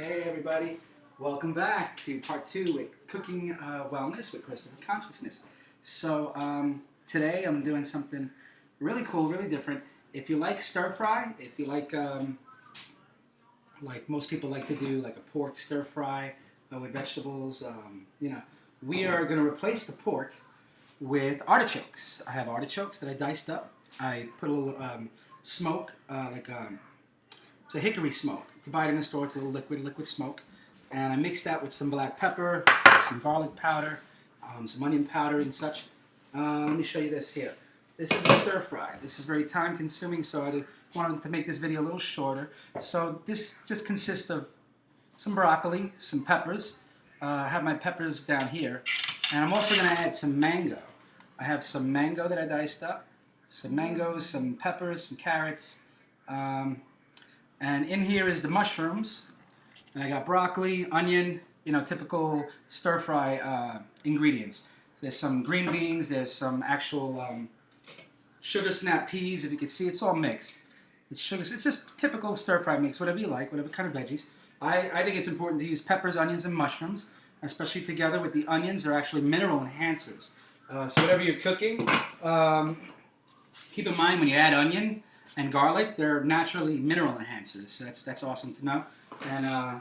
Hey everybody, welcome back to part 2 with Cooking Wellness with Christopher Consciousness. So today I'm doing something really cool, really different. If you like stir fry, if you like most people like to do like a pork stir fry with vegetables, we are going to replace the pork with artichokes. I have artichokes that I diced up. I put a little smoke, it's a hickory smoke. You can buy it in the store. It's a little liquid smoke. And I mixed that with some black pepper, some garlic powder, some onion powder and such. Let me show you this here. This is a stir fry. This is very time consuming, so I wanted to make this video a little shorter. So this just consists of some broccoli, some peppers. I have my peppers down here. And I'm also going to add some mango. I have some mango that I diced up. Some mangoes, some peppers, some carrots. And in here is the mushrooms. And I got broccoli, onion, typical stir-fry ingredients. There's some green beans, there's some actual sugar snap peas. If you can see, it's all mixed. It's just typical stir-fry mix, whatever you like, whatever kind of veggies. I think it's important to use peppers, onions, and mushrooms, especially together with the onions. They're actually mineral enhancers. So whatever you're cooking, keep in mind when you add onion and garlic, they're naturally mineral enhancers. So that's awesome to know. And I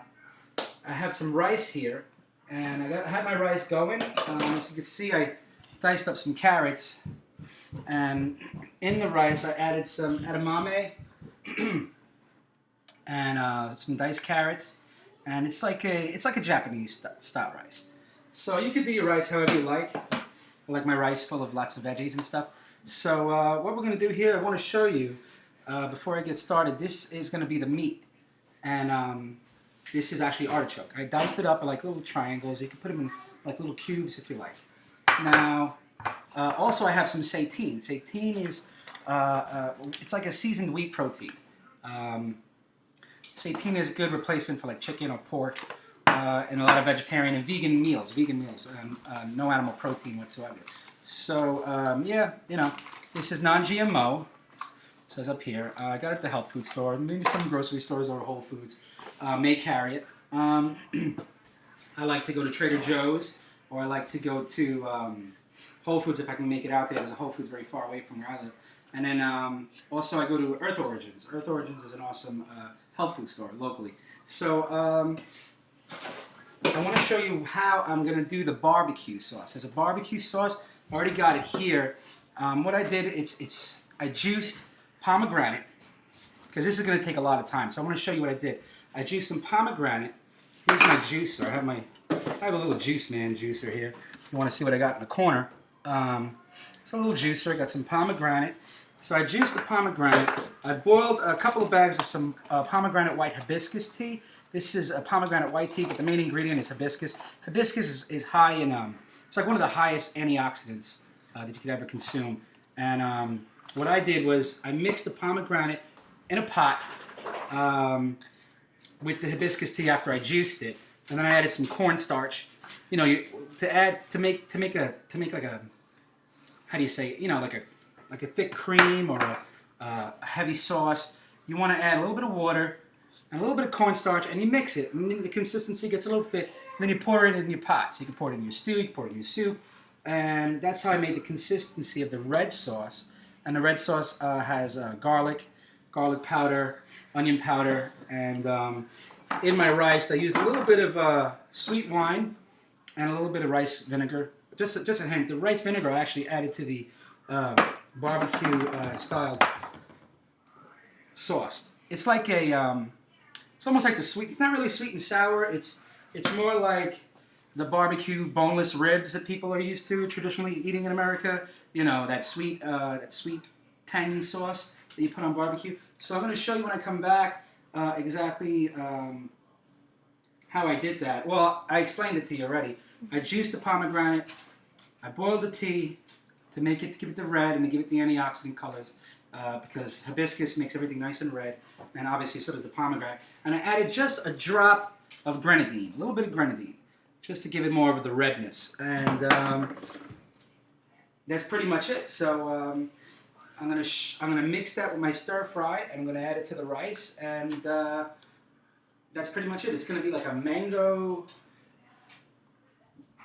have some rice here, and I have my rice going. As you can see, I diced up some carrots, and in the rice I added some edamame and some diced carrots, and it's like a Japanese style rice. So you could do your rice however you like. I like my rice full of lots of veggies and stuff. So what we're going to do here, I want to show you. Before I get started, this is going to be the meat, and this is actually artichoke. I diced it up in like little triangles. You can put them in like little cubes if you like. Now, also I have some seitan. Seitan is it's like a seasoned wheat protein. Seitan is a good replacement for like chicken or pork and a lot of vegetarian and vegan meals. No animal protein whatsoever. So yeah, this is non-GMO. It says up here. I got it at the health food store. Maybe some grocery stores or Whole Foods may carry it. I like to go to Trader Joe's, or I like to go to Whole Foods if I can make it out there. There's a Whole Foods very far away from where I live. And then also I go to Earth Origins. Earth Origins is an awesome health food store locally. So I want to show you how I'm going to do the barbecue sauce. There's a barbecue sauce. I already got it here. What I did, I juiced pomegranate, because this is going to take a lot of time. So I want to show you what I did. I juiced some pomegranate. Here's my juicer. I have a little juice man juicer here. You want to see what I got in the corner. It's a little juicer. I got some pomegranate. So I juiced the pomegranate. I boiled a couple of bags of some pomegranate white hibiscus tea. This is a pomegranate white tea, but the main ingredient is hibiscus. Hibiscus is high in, it's like one of the highest antioxidants that you could ever consume. And what I did was I mixed the pomegranate in a pot with the hibiscus tea after I juiced it, and then I added some cornstarch. To make like a, how do you say it? Like a thick cream or a heavy sauce. You want to add a little bit of water and a little bit of cornstarch, and you mix it, and the consistency gets a little thick. And then you pour it in your pot. So you can pour it in your stew, you can pour it in your soup, and that's how I made the consistency of the red sauce. And the red sauce has garlic powder, onion powder, and in my rice I used a little bit of sweet wine and a little bit of rice vinegar. Just a hint. The rice vinegar I actually added to the barbecue style sauce. It's like it's almost like the sweet. It's not really sweet and sour. It's more like the barbecue boneless ribs that people are used to traditionally eating in America. That sweet tangy sauce that you put on barbecue. So I'm going to show you when I come back exactly how I did that. Well, I explained it to you already. I juiced the pomegranate. I boiled the tea to give it the red and to give it the antioxidant colors because hibiscus makes everything nice and red, and obviously so does the pomegranate. And I added just a drop of grenadine, a little bit of grenadine, just to give it more of the redness. And that's pretty much it. So I'm gonna mix that with my stir fry, and I'm gonna add it to the rice, and that's pretty much it. It's going to be like a mango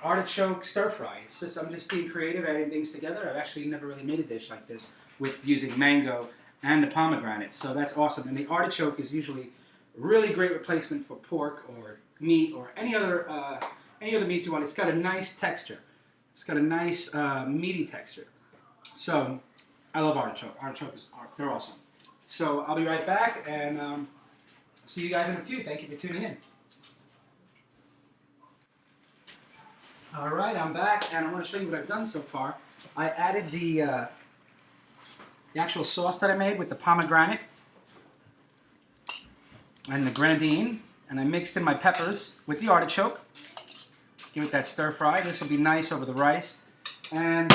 artichoke stir fry. It's just, I'm just being creative, adding things together. I've actually never really made a dish like this with using mango and the pomegranate, so that's awesome. And the artichoke is usually a really great replacement for pork or meat or any other meats you want. It's got a nice texture. It's got a nice meaty texture. So I love artichoke. They're awesome. So I'll be right back, and see you guys in a few. Thank you for tuning in. All right, I'm back, and I want to show you what I've done so far. I added the actual sauce that I made with the pomegranate and the grenadine, and I mixed in my peppers with the artichoke. Give it that stir fry. This will be nice over the rice. And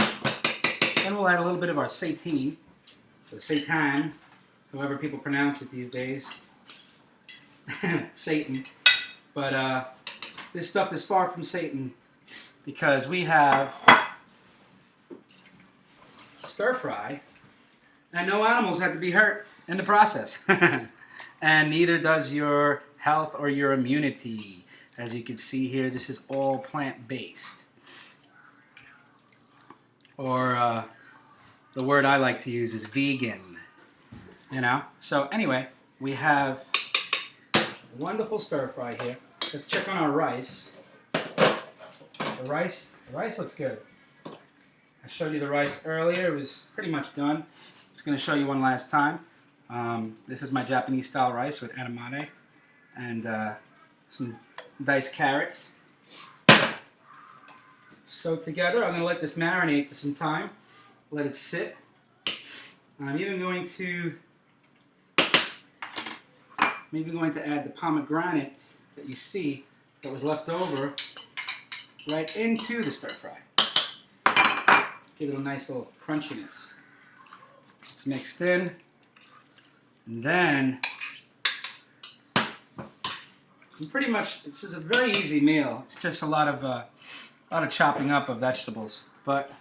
then we'll add a little bit of our seitan, or seitan, however people pronounce it these days. Satan. But this stuff is far from Satan, because we have stir fry, and no animals have to be hurt in the process. And neither does your health or your immunity. As you can see here, this is all plant-based. Or the word I like to use is vegan. You know? So anyway, we have a wonderful stir fry here. Let's check on our rice. The rice looks good. I showed you the rice earlier. It was pretty much done. Just going to show you one last time. This is my Japanese style rice with edamame and some diced carrots. So together, I'm going to let this marinate for some time. Let it sit. I'm even going to add the pomegranate that you see that was left over right into the stir fry. Give it a nice little crunchiness. It's mixed in. And then, pretty much, this is a very easy meal. It's just a lot of chopping up of vegetables. But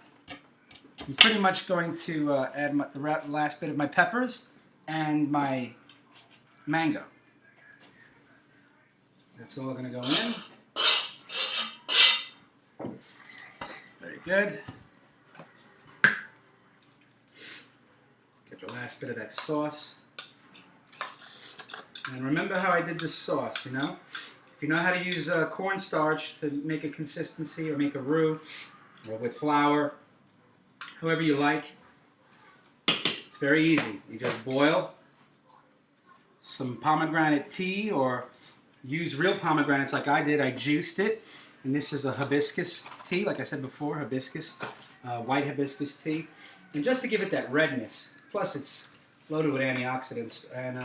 I'm pretty much going to add the last bit of my peppers and my mango. That's all going to go in. Very good. Get the last bit of that sauce. And remember how I did this sauce, you know? If you know how to use cornstarch to make a consistency or make a roux, or with flour, however you like, it's very easy. You just boil some pomegranate tea, or use real pomegranates like I did. I juiced it. And this is a hibiscus tea, like I said before, white hibiscus tea. And just to give it that redness, plus it's loaded with antioxidants. And,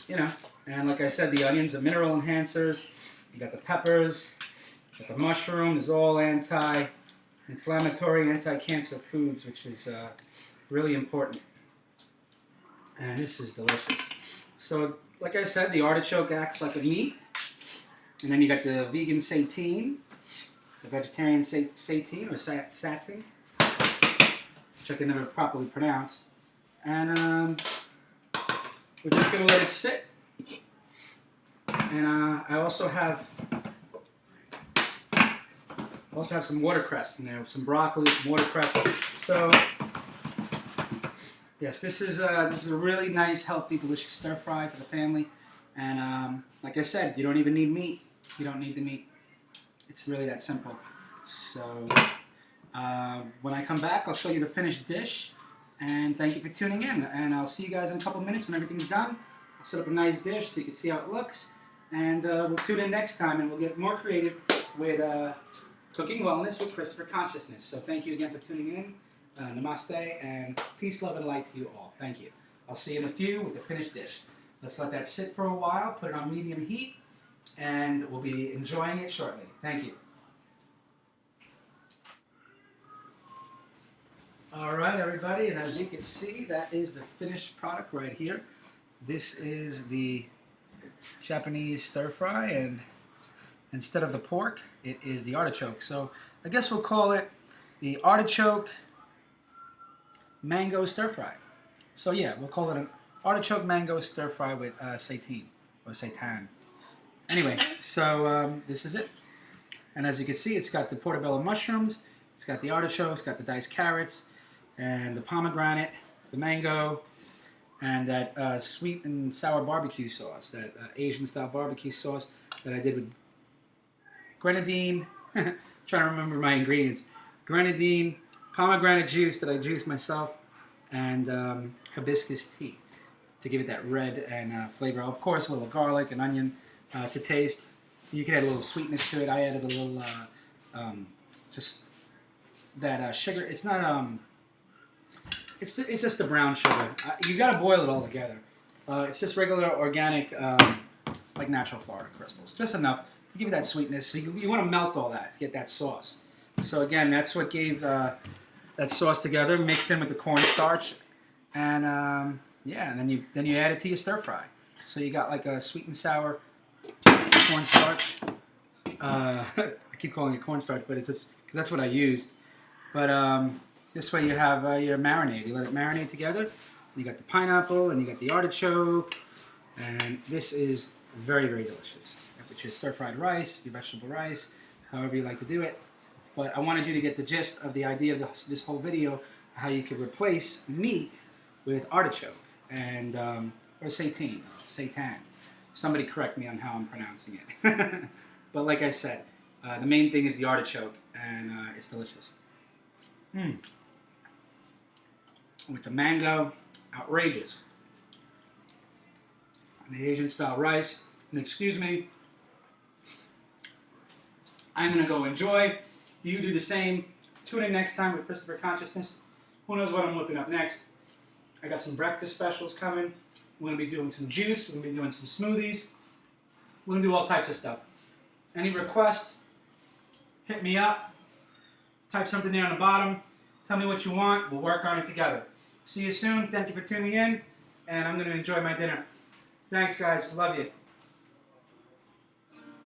you know, and like I said, the onions are mineral enhancers. You got the peppers, you got the mushroom. It's all anti-inflammatory, anti-cancer foods, which is really important. And this is delicious. So, like I said, the artichoke acts like a meat. And then you got the vegan seitan, the vegetarian seitan, or satin, which I can never properly pronounce. And we're just going to let it sit. And I also have some watercress in there, some broccoli, some watercress. So yes, this is a really nice, healthy, delicious stir fry for the family. And like I said, you don't even need meat. You don't need the meat. It's really that simple. So when I come back, I'll show you the finished dish. And thank you for tuning in. And I'll see you guys in a couple minutes when everything's done. I'll set up a nice dish so you can see how it looks. And we'll tune in next time, and we'll get more creative with Cooking Wellness with Christopher Consciousness. So thank you again for tuning in. Namaste, and peace, love, and light to you all. Thank you. I'll see you in a few with the finished dish. Let's let that sit for a while, put it on medium heat, and we'll be enjoying it shortly. Thank you. All right, everybody, and as you can see, that is the finished product right here. This is the Japanese stir fry, and instead of the pork, it is the artichoke. So I guess we'll call it the artichoke mango stir fry. So yeah, we'll call it an artichoke mango stir fry with seitan, or seitan. Anyway, so this is it. And as you can see, it's got the portobello mushrooms, it's got the artichoke, it's got the diced carrots, and the pomegranate, the mango, and that sweet and sour barbecue sauce, that Asian-style barbecue sauce that I did with grenadine. Trying to remember my ingredients. Grenadine, pomegranate juice that I juiced myself, and hibiscus tea to give it that red and flavor. Of course, a little garlic and onion to taste. You can add a little sweetness to it. I added a little, just that sugar. It's not, it's just the brown sugar. You got to boil it all together. It's just regular organic, like natural Florida crystals. Just enough to give you that sweetness. So you want to melt all that to get that sauce. So again, that's what gave that sauce together, mixed in with the cornstarch, and yeah, and then you add it to your stir fry. So you got like a sweet and sour cornstarch. I keep calling it cornstarch, but it's just because that's what I used. But this way you have your marinade. You let it marinate together. You got the pineapple and you got the artichoke, and this is very, very delicious. With your stir-fried rice, your vegetable rice, however you like to do it. But I wanted you to get the gist of the idea of this whole video, how you could replace meat with artichoke and or seitan. Somebody correct me on how I'm pronouncing it. But like I said, the main thing is the artichoke, and it's delicious. With the mango, outrageous. And the Asian-style rice, and excuse me, I'm going to go enjoy. You do the same. Tune in next time with Christopher Consciousness. Who knows what I'm whipping up next. I got some breakfast specials coming. We're going to be doing some juice. We're going to be doing some smoothies. We're going to do all types of stuff. Any requests, hit me up. Type something there on the bottom. Tell me what you want. We'll work on it together. See you soon. Thank you for tuning in. And I'm going to enjoy my dinner. Thanks, guys. Love you.